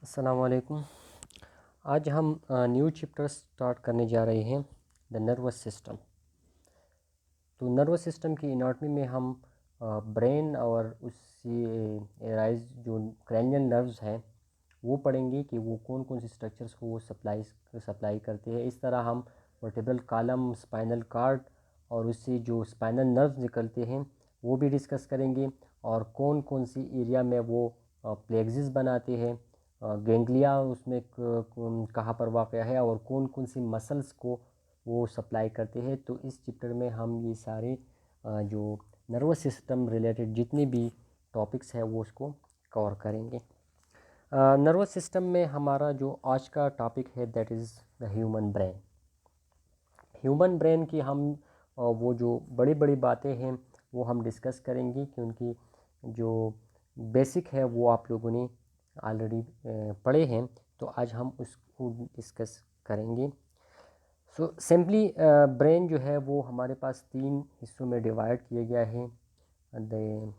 अस्सलाम वालेकुम। आज हम न्यू चैप्टर स्टार्ट करने जा रहे हैं, द नर्वस सिस्टम। तो नर्वस सिस्टम की एनाटॉमी में हम ब्रेन और उससे एराइज जो क्रैनियल नर्व्स हैं वो पढ़ेंगे कि वो कौन कौन से स्ट्रक्चर्स को वो सप्लाई करते हैं। इस तरह हम वर्टेब्रल कॉलम, स्पाइनल कार्ड और उससे जो स्पाइनल नर्व्स निकलते हैं वो भी डिस्कस करेंगे, और कौन कौन सी एरिया में वो प्लेक्सिस बनाते हैं, गेंगलिया उसमें कहाँ पर वाक़या है, और कौन कौन सी मसल्स को वो सप्लाई करते हैं। तो इस चैप्टर में हम ये सारे जो नर्वस सिस्टम रिलेटेड जितने भी टॉपिक्स हैं वो उसको कवर करेंगे। नर्वस सिस्टम में हमारा जो आज का टॉपिक है that is the human brain. Human brain की हम वो जो बड़ी बड़ी बातें हैं वो हम डिस्कस करेंगे, क्योंकि जो बेसिक है वो आप लोगों ने ऑलरेडी पढ़े हैं, तो आज हम उसको डिस्कस करेंगे। सो सिंपली ब्रेन जो है वो हमारे पास 3 हिस्सों में डिवाइड किया गया है। The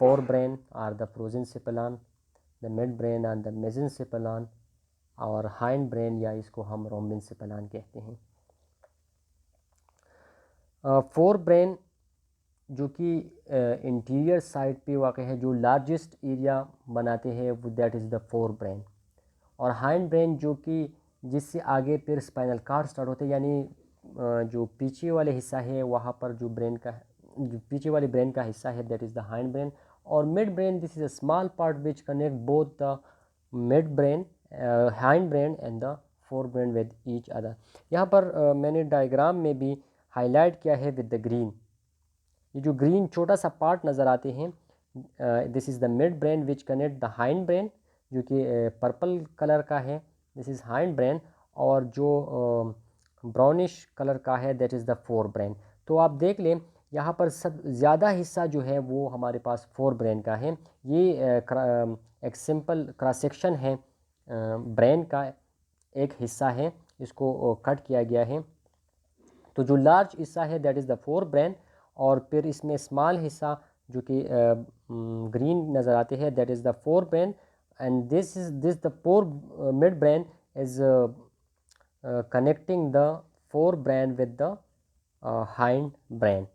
forebrain are the prosencephalon, the midbrain are the mesencephalon, और हाइंड ब्रेन या इसको हम रोम्बेंसिपलान कहते हैं। फोर ब्रेन जो कि इंटीरियर साइड पे वाक़ है, जो लार्जेस्ट एरिया बनाते हैं वो that is the fore brain. और हाइंड ब्रेन जो कि जिससे आगे फिर स्पाइनल कार्ड स्टार्ट होते हैं, यानी जो पीछे वाले हिस्सा है वहाँ पर जो पीछे वाले ब्रेन का हिस्सा है that is the hindbrain. और midbrain, this is a small part which connect both the midbrain, hindbrain and the forebrain with each other. यहाँ पर मैंने डायग्राम में भी हाईलाइट किया है विद द ग्रीन। ये जो ग्रीन छोटा सा पार्ट नज़र आते हैं, this is the mid brain which connect the hind brain, जो कि पर्पल कलर का है, दिस इज़ हाइंड ब्रेन। और जो ब्राउनिश कलर का है that is the fore brain. तो आप देख लें यहाँ पर सब ज़्यादा हिस्सा जो है वो हमारे पास फोर ब्रेन का है। ये एक सिंपल क्रॉस सेक्शन है ब्रेन का, एक हिस्सा है, इसको कट किया गया है। तो जो लार्ज हिस्सा है that is the fore brain, और फिर इसमें स्मॉल हिस्सा जो कि ग्रीन नज़र आते हैं that is the fore brain, and this the four mid brain is connecting the forebrain with the hind brain.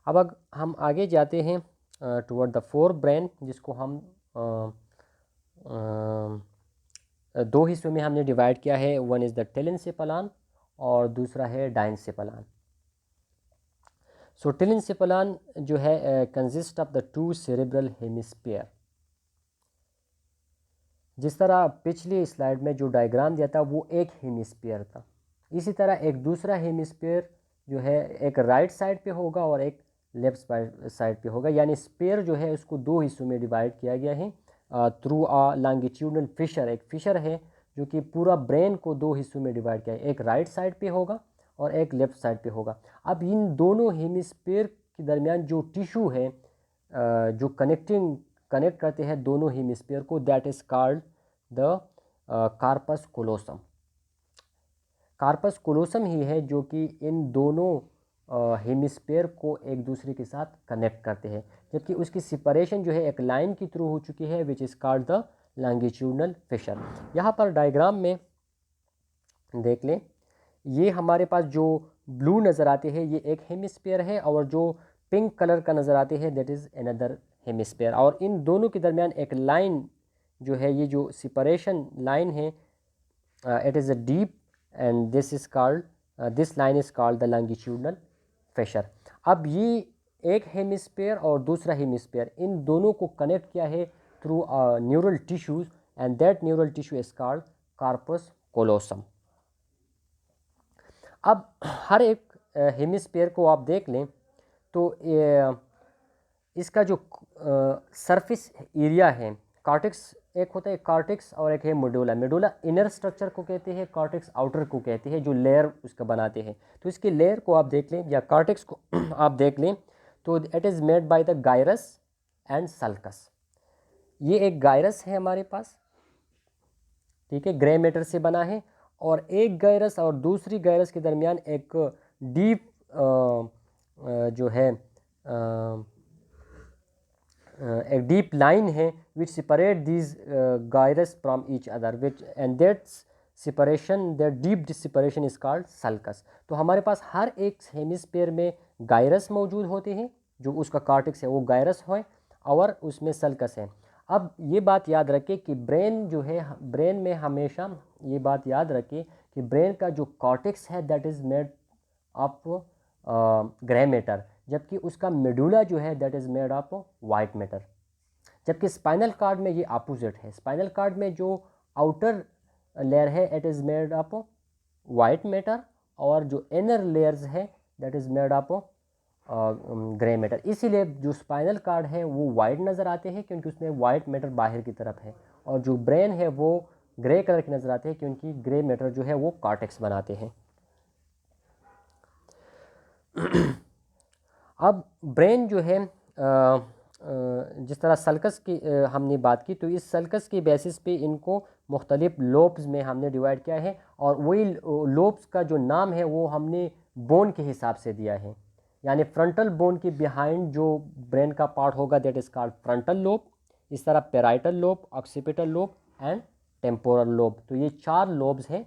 अब हम आगे जाते हैं टुवर्ड द फोर ब्रेन, जिसको हम दो हिस्सों में हमने डिवाइड किया है। वन इज़ द टेलेंसेफलान और दूसरा है डाइंसेफलान। सो टेलेंसेफलान जो है consist of the two cerebral hemisphere. जिस तरह पिछली स्लाइड में जो डायग्राम दिया था वो एक हेमिस्फीयर था, इसी तरह एक दूसरा हेमिस्फीयर जो है एक राइट साइड पे होगा और एक लेफ्ट साइड पे होगा। यानी स्पेयर जो है उसको दो हिस्सों में डिवाइड किया गया है थ्रू अ लॉन्गिट्यूडनल फिशर। एक फिशर है जो कि पूरा ब्रेन को दो हिस्सों में डिवाइड किया है, एक राइट साइड पे होगा और एक लेफ्ट साइड पे होगा। अब इन दोनों हेमिस्फीयर के दरमियान जो टिश्यू है जो कनेक्ट करते हैं दोनों हेमिस्फीयर को, that is called the corpus callosum. Corpus callosum ही है जो कि इन दोनों हेमिस्फीयर को एक दूसरे के साथ कनेक्ट करते हैं, जबकि उसकी सेपरेशन जो है एक लाइन के थ्रू हो चुकी है which is called the longitudinal fissure. यहाँ पर डायग्राम में देख लें, ये हमारे पास जो ब्लू नज़र आते हैं ये एक हेमिस्फीयर है, और जो पिंक कलर का नज़र आते हैं दैट इज़ अनदर हेमिस्फीयर। और इन दोनों के दरमियान एक लाइन जो है, ये जो सेपरेशन लाइन है, it is a deep, and this is called this line is called the longitudinal fissure. अब ये एक हेमिस्फीयर और दूसरा हेमिस्फीयर, इन दोनों को कनेक्ट किया है through neural tissues, and that neural tissue is called corpus callosum. अब हर एक हेमिस्फीयर को आप देख लें तो इसका जो सरफेस एरिया है, कॉर्टेक्स एक होता है, कॉर्टेक्स, और एक है मेडुला। मेडुला इनर स्ट्रक्चर को कहते हैं, कॉर्टेक्स आउटर को कहते हैं, जो लेयर उसका बनाते हैं। तो इसके लेयर को आप देख लें या कॉर्टेक्स को आप देख लें तो it is made by the gyrus and sulcus. ये एक गायरस है हमारे पास, ठीक है, ग्रे मैटर से बना है, और एक गायरस और दूसरी गायरस के दरमियान एक डीप जो है एक डीप लाइन है विच separate these gyrus from each other which and that's separation, that deep separation is called sulcus. तो हमारे पास हर एक हेमिस्फीयर में गायरस मौजूद होते हैं, जो उसका कॉर्टेक्स है वो गायरस है और उसमें सल्कस है। अब ये बात याद रखें कि ब्रेन जो है, ब्रेन में हमेशा ये बात याद रखें कि ब्रेन का जो कॉर्टेक्स है that is made of grey matter, जबकि उसका मेडुला जो है that is made of white matter. जबकि स्पाइनल कार्ड में ये अपोजिट है, स्पाइनल कार्ड में जो आउटर लेयर है it is made of white matter और जो इनर लेयर्स है that is made of grey matter. इसीलिए जो स्पाइनल कार्ड है वो वाइट नज़र आते हैं क्योंकि उसमें वाइट मैटर बाहर की तरफ है, और जो ब्रेन है वो ग्रे कलर के नज़र आते हैं क्योंकि ग्रे मैटर जो है वो कॉर्टेक्स बनाते हैं। अब ब्रेन जो है जिस तरह सल्कस की हमने बात की, तो इस सल्कस की बेसिस पे इनको मुख्तलिफ लोब्स में हमने डिवाइड किया है, और वही लोब्स का जो नाम है वो हमने बोन के हिसाब से दिया है। यानी फ्रंटल बोन के बिहाइंड जो ब्रेन का पार्ट होगा that is called frontal lobe, इस तरह parietal lobe, occipital lobe and temporal lobe. तो ये 4 लोब्स हैं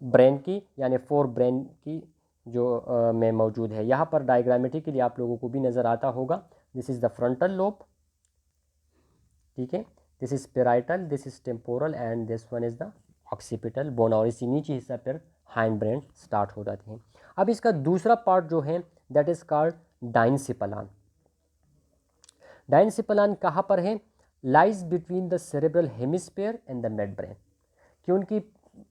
ब्रेन की, यानी 4 ब्रेन की जो में मौजूद है। यहाँ पर डायग्रामेटिकली आप लोगों को भी नज़र आता होगा, this is the frontal lobe, ठीक है, this is parietal, this is temporal and this one is the occipital bone, और इसी नीचे हिस्सा पर हाइंड ब्रेन स्टार्ट हो जाते हैं। अब इसका दूसरा पार्ट जो है दैट इज़ कॉल्ड डाइनसिपलान। डाइनसिपलान कहाँ पर है? Lies between the cerebral hemisphere and the mid brain. क्योंकि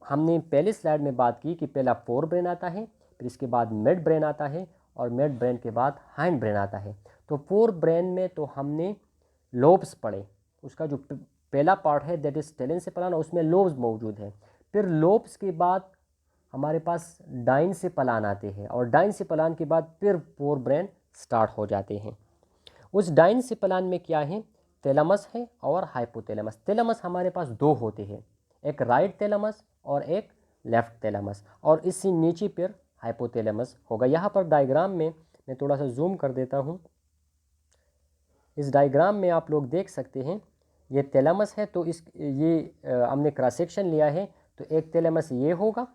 हमने पहले स्लाइड में बात की कि पहला फोर ब्रेन आता है, फिर इसके बाद मिड ब्रेन आता है, और मिड ब्रेन के बाद हाइंड ब्रेन आता है। तो फोर ब्रेन में तो हमने लोब्स पढ़े, उसका जो पहला पार्ट है दैट इज टेलेंसेफलान, उसमें लोब्स मौजूद हैं। फिर लोब्स के बाद हमारे पास डाइनसेफलान आते हैं, और डाइनसेफलान के बाद फिर फोर ब्रेन स्टार्ट हो जाते हैं। उस डाइनसेफलान में क्या है? थैलेमस है और हाइपोथैलेमस। थैलेमस हमारे पास 2 होते हैं, एक राइट थैलेमस और एक लेफ्ट थैलेमस, और इससे नीचे पर हाइपोथैलेमस होगा। यहाँ पर डायग्राम में मैं थोड़ा सा जूम कर देता हूँ। इस डायग्राम में आप लोग देख सकते हैं ये थैलेमस है, तो हमने क्रॉस सेक्शन लिया है, तो एक थैलेमस ये होगा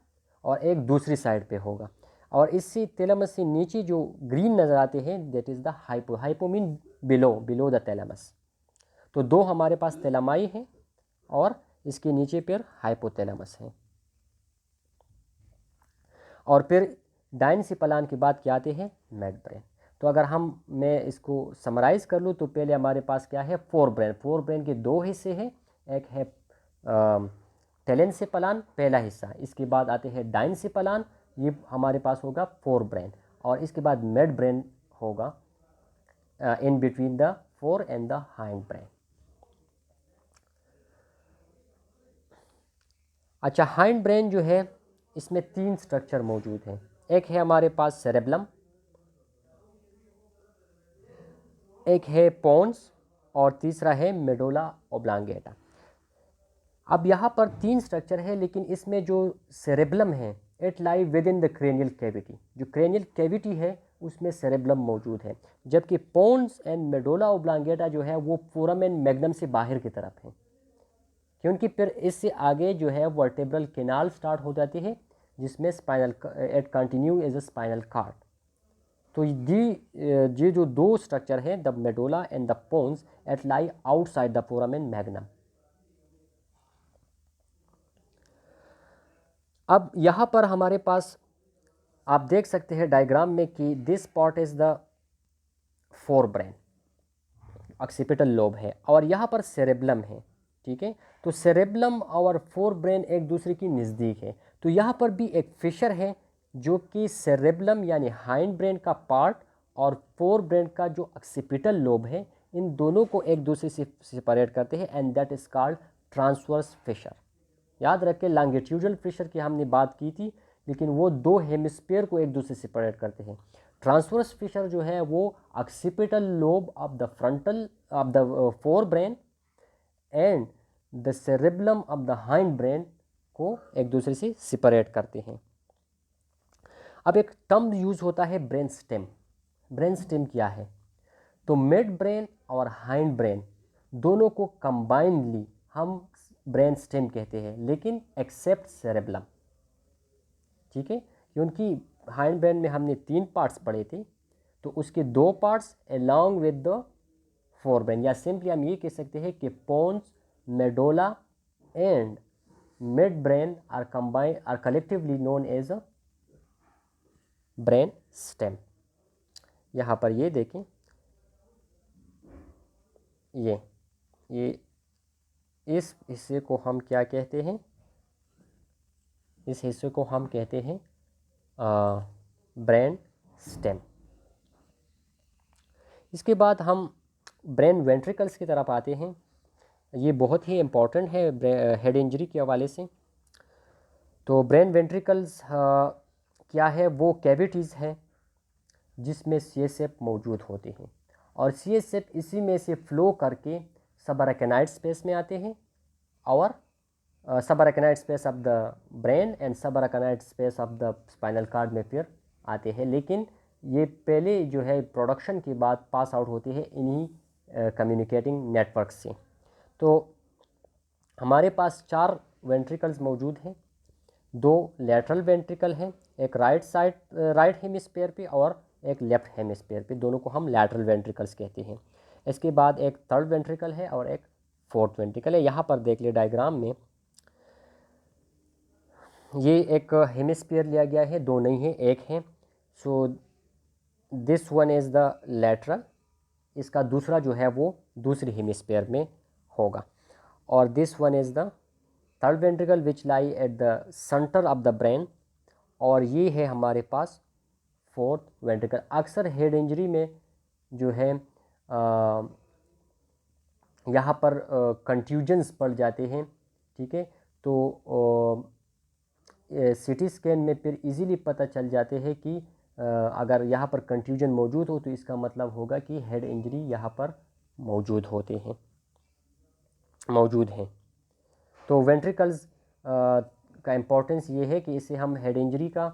और एक दूसरी साइड पे होगा, और इससे थैलेमस से नीचे जो ग्रीन नज़र आते हैं that is the hypo mean below the thalamus. तो 2 हमारे पास थैलेमाई है और इसके नीचे पर हाइपोथैलेमस है। और फिर डाइनसिफलान के बाद क्या आते हैं? Mid brain. तो अगर मैं इसको समराइज़ कर लूँ तो पहले हमारे पास क्या है? Fore brain. फोर ब्रेन के 2 हिस्से हैं, एक है टेलेंसेफलान पहला हिस्सा, इसके बाद आते हैं डाइनसेफलान, ये हमारे पास होगा फोर ब्रेन, और इसके बाद मिड ब्रेन होगा in between the four and the hind brain. अच्छा, हाइंड ब्रेन जो है इसमें 3 स्ट्रक्चर मौजूद हैं। एक है हमारे पास सेरेब्लम, एक है पोन्स, और तीसरा है मेडुला ओब्लांगेटा। अब यहाँ पर 3 स्ट्रक्चर है, लेकिन इसमें जो सेरेब्लम है it lie with in the cranial cavity. जो क्रेनियल कैविटी है उसमें सेरेब्लम मौजूद है, जबकि पोन्स एंड मेडुला ओब्लांगेटा जो है वो फोरामेन मैग्नम से बाहर की तरफ है, क्योंकि फिर इससे आगे जो है वर्टेब्रल केनाल स्टार्ट हो जाती है, जिसमें spinal at continue as a spinal cord. तो ये जो 2 स्ट्रक्चर हैं the medulla and the pons at lie outside the foramen magnum. अब यहाँ पर हमारे पास आप देख सकते हैं डायग्राम में कि this part is the fore brain, occipital lobe है, और यहाँ पर सेरेब्लम है, ठीक है। तो सेरेब्लम और फोर ब्रेन एक दूसरे की नज़दीक है। तो यहाँ पर भी एक फिशर है जो कि सेरेब्लम यानी हाइंड ब्रेन का पार्ट और फोर ब्रेन का जो ऑक्सीपिटल लोब है, इन दोनों को एक दूसरे से सेपरेट करते हैं, and that is called transverse fissure. याद रखें लॉन्गिट्यूडल फिशर की हमने बात की थी, लेकिन वो 2 हेमिस्फीयर को एक दूसरे से सेपरेट करते हैं। ट्रांसवर्स फिशर जो है वो occipital lobe of the frontal of the fore brain and the cerebellum of the hind brain को एक दूसरे से सेपरेट करते हैं। अब एक टर्म यूज होता है ब्रेन स्टेम। ब्रेन स्टेम क्या है? तो मिड ब्रेन और हाइंड ब्रेन दोनों को कंबाइनली हम ब्रेन स्टेम कहते हैं, लेकिन एक्सेप्ट सेरेबलम। ठीक है, क्योंकि हाइंड ब्रेन में हमने 3 पार्ट्स पढ़े थे, तो उसके 2 parts along with the forebrain, या सिंपली हम ये कह सकते हैं कि pons, medulla and midbrain are collectively known as a brain stem. यहाँ पर ये देखें, ये इस हिस्से को हम क्या कहते हैं, इस हिस्से को हम कहते हैं ब्रेन स्टेम। इसके बाद हम ब्रेन वेंट्रिकल्स की तरफ आते हैं। ये बहुत ही इम्पॉर्टेंट है हेड इंजरी के हवाले से। तो ब्रेन वेंट्रिकल्स क्या है, वो कैविटीज़ हैं जिसमें सीएसएफ मौजूद होते हैं, और सीएसएफ इसी में से फ्लो करके सबअरेकनाइड स्पेस में आते हैं, और subarachnoid space of the brain and subarachnoid space of the spinal cord में फिर आते हैं। लेकिन ये पहले जो है प्रोडक्शन के बाद पास आउट होती है इन्हीं कम्युनिकेटिंग नेटवर्क से। तो हमारे पास 4 वेंट्रिकल्स मौजूद हैं। 2 लैटरल वेंट्रिकल हैं, एक राइट हेमिस्फीयर पे और एक लेफ्ट हेमिस्फीयर पे, दोनों को हम लैटरल वेंट्रिकल्स कहते हैं। इसके बाद एक थर्ड वेंट्रिकल है और एक फोर्थ वेंट्रिकल है। यहाँ पर देख लिए डायग्राम में, ये एक हेमिस्फीयर लिया गया है, 2 नहीं है, एक है। So this one is the lateral, इसका दूसरा जो है वो दूसरी हेमिस्फीयर में होगा, और this one is the third ventricle which lie at the centre of the brain, और ये है हमारे पास फोर्थ वेंट्रिकल। अक्सर हेड इंजरी में जो है यहाँ पर कंट्यूजन्स पड़ जाते हैं। ठीक है, तो सीटी स्कैन में फिर इजीली पता चल जाते हैं कि अगर यहाँ पर कंट्यूजन मौजूद हो तो इसका मतलब होगा कि हेड इंजरी यहाँ पर मौजूद हैं। तो वेंट्रिकल्स का इम्पोर्टेंस ये है कि इससे हम हेड इंजरी का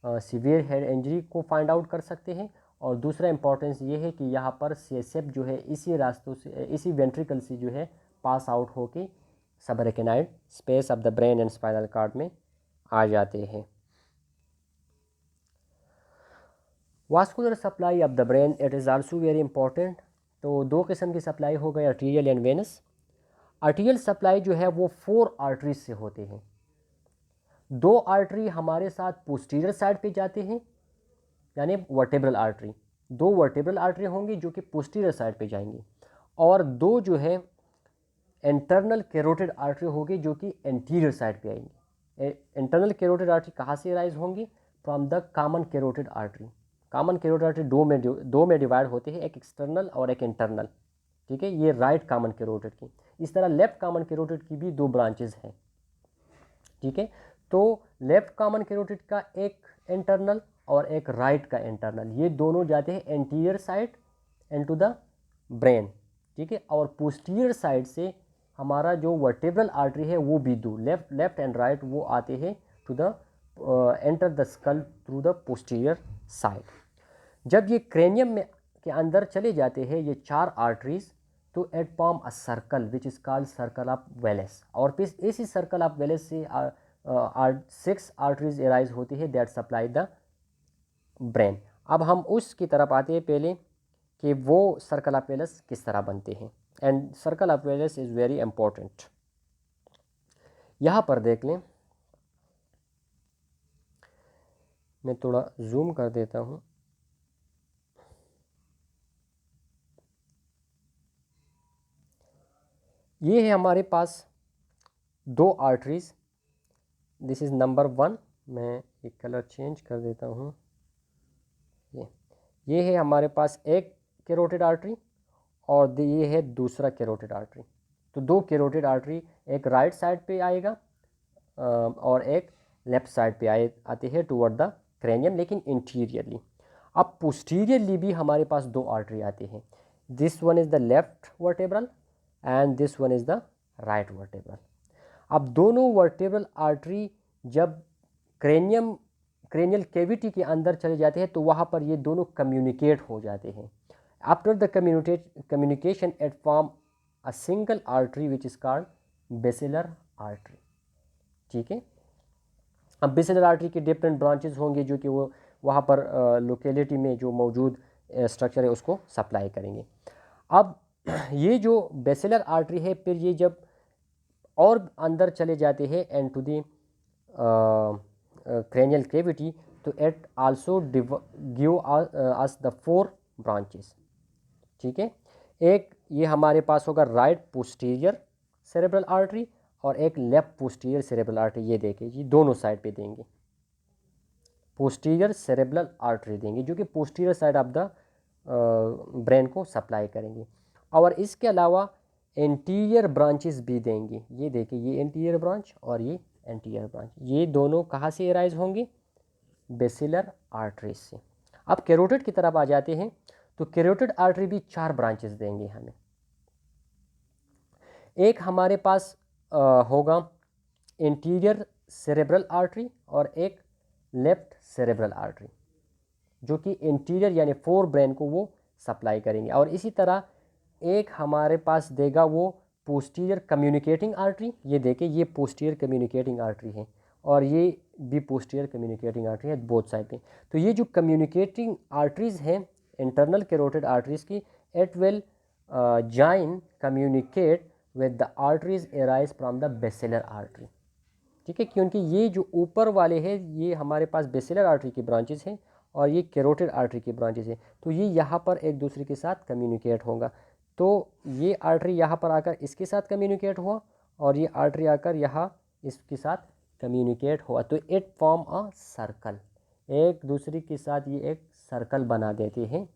सीवियर हेड इंजरी को फाइंड आउट कर सकते हैं, और दूसरा इम्पोर्टेंस ये है कि यहाँ पर सीएसएफ जो है इसी रास्तों से, इसी वेंट्रिकल से जो है पास आउट होके subarachnoid space of the brain and spinal cord में आ जाते हैं। Vascular supply of the brain, it is also very important. तो 2 किस्म की सप्लाई हो गई, arterial and venous. Arterial supply जो है वो 4 आर्टरीज से होते हैं। 2 आर्टरी हमारे साथ पोस्टीरियर साइड पे जाते हैं, यानी वर्टेब्रल आर्टरी, 2 वर्टेब्रल आर्टरी होंगी जो कि पोस्टीरियर साइड पे जाएंगी, और 2 जो है इंटरनल कैरोटिड आर्टरी होगी जो कि एंटीरियर साइड पे आएंगी। इंटरनल कैरोटिड आर्टरी कहाँ से राइज होंगी? From the common carotid artery. Common carotid artery दो में डिवाइड होते हैं, एक एक्सटर्नल और एक इंटरनल। ठीक है, ये राइट कॉमन कैरोटिड की। इस तरह लेफ्ट कॉमन कैरोटिड की भी 2 ब्रांचेज हैं। ठीक है, तो लेफ्ट कॉमन कैरोटिड का एक इंटरनल और एक राइट का इंटरनल, ये दोनों जाते हैं anterior side into the brain. ठीक है, और पोस्टीरियर साइड से हमारा जो वर्टेब्रल आर्टरी है वो भी 2, लेफ्ट एंड राइट, वो आते हैं to the enter the skull through the posterior side. जब ये क्रेनियम में के अंदर चले जाते हैं ये 4 आर्टरीज, तो at form a circle which is called circle of Willis, और फिर इसी सर्कल ऑफ वेलेस से 6 आर्टरीज एराइज होती है दैट सप्लाई द ब्रेन। अब हम उसकी तरफ आते हैं पहले कि वो सर्कल ऑफ वेलेस किस तरह बनते हैं, and circle of Wallace is very important. यहाँ पर देख लें, मैं थोड़ा जूम कर देता हूँ। ये है हमारे पास 2 आर्टरीज, दिस इज़ नंबर 1, मैं एक कलर चेंज कर देता हूँ। ये है हमारे पास एक कैरोटिड आर्टरी, और ये है दूसरा कैरोटिड आर्टरी। तो 2 कैरोटिड आर्टरी, एक राइट साइड पे आएगा और एक लेफ्ट साइड पे आते हैं टुवर्ड द क्रेनियम, लेकिन इंटीरियरली। अब पोस्टीरियरली भी हमारे पास 2 आर्टरी आते हैं, this one is the left vertebral and this one is the right vertebral. अब दोनों वर्टेब्रल आर्टरी जब क्रेनियल कैविटी के अंदर चले जाते हैं तो वहाँ पर ये दोनों कम्युनिकेट हो जाते हैं, After the communication, it form a single artery which is called basilar artery. ठीक है, अब बेसिलर आर्टरी के डिफरेंट ब्रांचेस होंगे जो कि वो वहाँ पर लोकेलिटी में जो मौजूद स्ट्रक्चर है उसको सप्लाई करेंगे। अब ये जो बेसिलर आर्टरी है फिर ये जब और अंदर चले जाते हैं and to the cranial cavity, तो it also give us the 4 branches। ठीक है, एक ये हमारे पास होगा राइट पोस्टीरियर सेरेब्रल आर्टरी और एक लेफ्ट पोस्टीरियर सेरेब्रल आर्टरी। ये देखें जी, दोनों साइड पे देंगे पोस्टीरियर सेरेब्रल आर्टरी देंगे जो कि posterior side of the brain को सप्लाई करेंगे। और इसके अलावा एंटीरियर ब्रांचेस भी देंगे। ये देखिए, ये एंटीरियर ब्रांच और ये एंटीरियर ब्रांच, ये दोनों कहाँ से एराइज होंगे? बेसिलर आर्टरी से। अब कैरोटिड की तरफ आ जाते हैं, तो कैरोटिड आर्टरी भी 4 ब्रांचेस देंगे हमें। एक हमारे पास होगा इंटीरियर सेरेब्रल आर्टरी और एक लेफ्ट सेरेब्रल आर्टरी जो कि इंटीरियर यानी 4 ब्रेन को वो सप्लाई करेंगे। और इसी तरह एक हमारे पास देगा वो पोस्टीरियर कम्युनिकेटिंग आर्टरी। ये देखें, ये पोस्टीरियर कम्युनिकेटिंग आर्टरी है और ये भी पोस्टीरियर कम्युनिकेटिंग आर्टरी है बोथ साइड पे। तो ये जो कम्युनिकेटिंग आर्टरीज हैं इंटरनल कैरोटिड आर्टरीज की, it will join communicate with the arteries arise from the basilar artery. ठीक है, क्योंकि ये जो ऊपर वाले हैं ये हमारे पास बेसिलर आर्टरी की ब्रांचेस हैं और ये कैरोटिड आर्टरी की ब्रांचेस हैं, तो ये यहाँ पर एक दूसरे के साथ कम्युनिकेट होगा। तो ये आर्टरी यहाँ पर आकर इसके साथ कम्युनिकेट हुआ और ये आर्टरी आकर यहाँ इसके साथ कम्युनिकेट हुआ, तो इट फॉर्म अ सर्कल। एक दूसरे के साथ ये एक सर्कल बना देते हैं।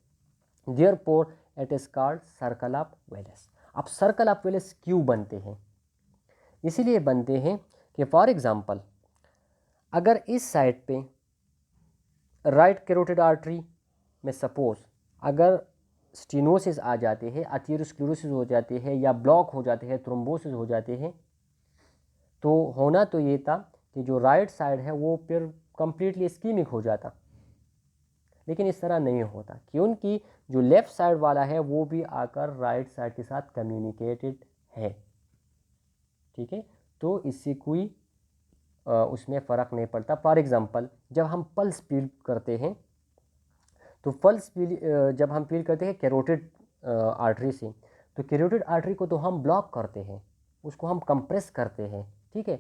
Therefore it is called circle of Willis. अब सर्कल ऑफ वेलस क्यों बनते हैं? इसीलिए बनते हैं कि फॉर एग्जांपल अगर इस साइड पे राइट कैरोटिड आर्टरी में सपोज अगर स्टेनोसिस आ जाते हैं, अथेरोस्क्लेरोसिस हो जाते हैं या ब्लॉक हो जाते हैं, थ्रोम्बोसिस हो जाते हैं, तो होना तो ये था कि जो राइट साइड है वो फिर कंप्लीटली इस्कीमिक हो जाता, लेकिन इस तरह नहीं होता क्योंकि जो लेफ़्ट साइड वाला है वो भी आकर राइट साइड के साथ कम्युनिकेटेड है। ठीक है, तो इससे कोई उसमें फ़र्क नहीं पड़ता। फॉर एग्ज़ाम्पल जब हम पल्स फील करते हैं, तो पल्स फील जब हम फील करते हैं कैरोटिड आर्टरी से, तो कैरोटिड आर्टरी को तो हम ब्लॉक करते हैं, उसको हम कंप्रेस करते हैं। ठीक है,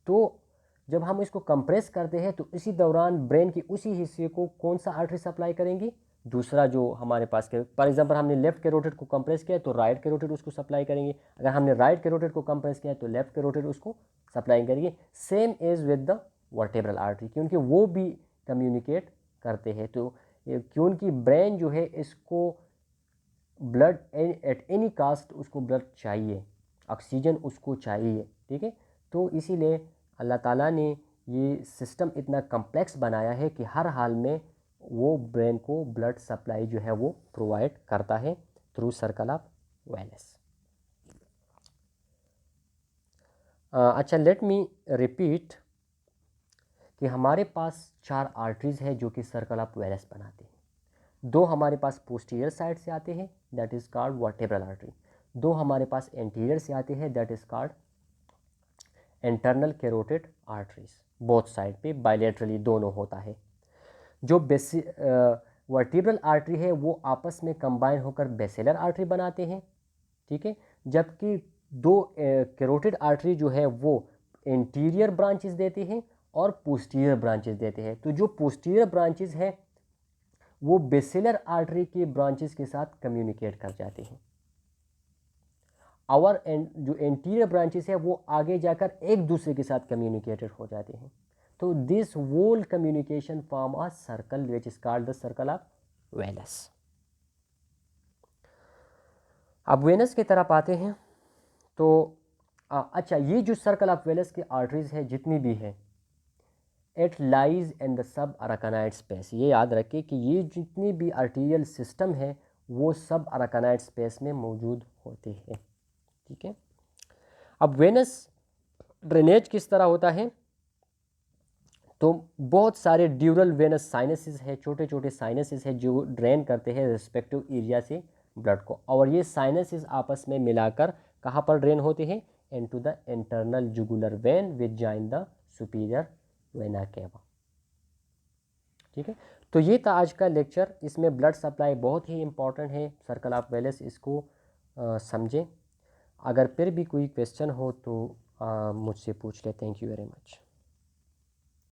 तो जब हम इसको कंप्रेस करते हैं तो इसी दौरान ब्रेन की उसी हिस्से को कौन सा आर्टरी सप्लाई करेंगी? दूसरा जो हमारे पास के, फॉर एग्जांपल हमने लेफ्ट कैरोटिड को कंप्रेस किया तो राइट कैरोटिड उसको सप्लाई करेंगे, अगर हमने राइट कैरोटिड को कंप्रेस किया तो लेफ्ट कैरोटिड उसको सप्लाई करेंगे। Same is with the vertebral artery, क्योंकि वो भी कम्युनिकेट करते हैं। तो क्योंकि ब्रेन जो है इसको ब्लड एट एनी कास्ट उसको ब्लड चाहिए, ऑक्सीजन उसको चाहिए। ठीक है, तो इसीलिए अल्लाह ताला ने ये सिस्टम इतना कम्प्लेक्स बनाया है कि हर हाल में वो ब्रेन को ब्लड सप्लाई जो है वो प्रोवाइड करता है थ्रू सर्कल ऑफ वेलस। अच्छा, लेट मी रिपीट कि हमारे पास 4 आर्टरीज है जो कि सर्कल ऑफ वेलस बनाते हैं। 2 हमारे पास पोस्टीरियर साइड से आते हैं, that is called vertebral artery. 2 हमारे पास एंटीरियर से आते हैं, that is called internal carotid arteries. Both side पे बायलैटरली दोनों होता है। जो वर्टिब्रल आर्टरी है वो आपस में कंबाइन होकर बेसिलर आर्टरी बनाते हैं। ठीक है, जबकि 2 कैरोटिड आर्टरी जो है वो इंटीरियर ब्रांचेस देते हैं और पोस्टीरियर ब्रांचेस देते हैं। तो जो पोस्टीरियर ब्रांचेस हैं वो बेसिलर आर्टरी के ब्रांचेस के साथ कम्युनिकेट कर जाते हैं और जो एंटीरियर ब्रांचेस है वो आगे जाकर एक दूसरे के साथ कम्युनिकेटेड हो जाते हैं। तो this whole communication form a circle which is called the circle of Willis. अब वेनस की तरफ आते हैं, तो अच्छा, ये जो सर्कल ऑफ वेलस की आर्टरीज है जितनी भी है, it lies in the sub अराकानाइड space. ये याद रखें कि ये जितनी भी आर्टीरियल सिस्टम है वो सब अराकानाइड स्पेस में मौजूद होते हैं। ठीक है, अब वेनस ड्रेनेज किस तरह होता है? तो बहुत सारे ड्यूरल वेनस साइनसेस है, छोटे छोटे साइनसेस है जो ड्रेन करते हैं रिस्पेक्टिव एरिया से ब्लड को, और ये साइनसेस आपस में मिलाकर कहाँ पर ड्रेन होते हैं, into the internal jugular vein which join the superior vena cava. ठीक है, तो ये था आज का लेक्चर। इसमें ब्लड सप्लाई बहुत ही इंपॉर्टेंट है, सर्कल ऑफ वेलेस इसको समझें। अगर फिर भी कोई क्वेश्चन हो तो मुझसे पूछ ले। Thank you very much.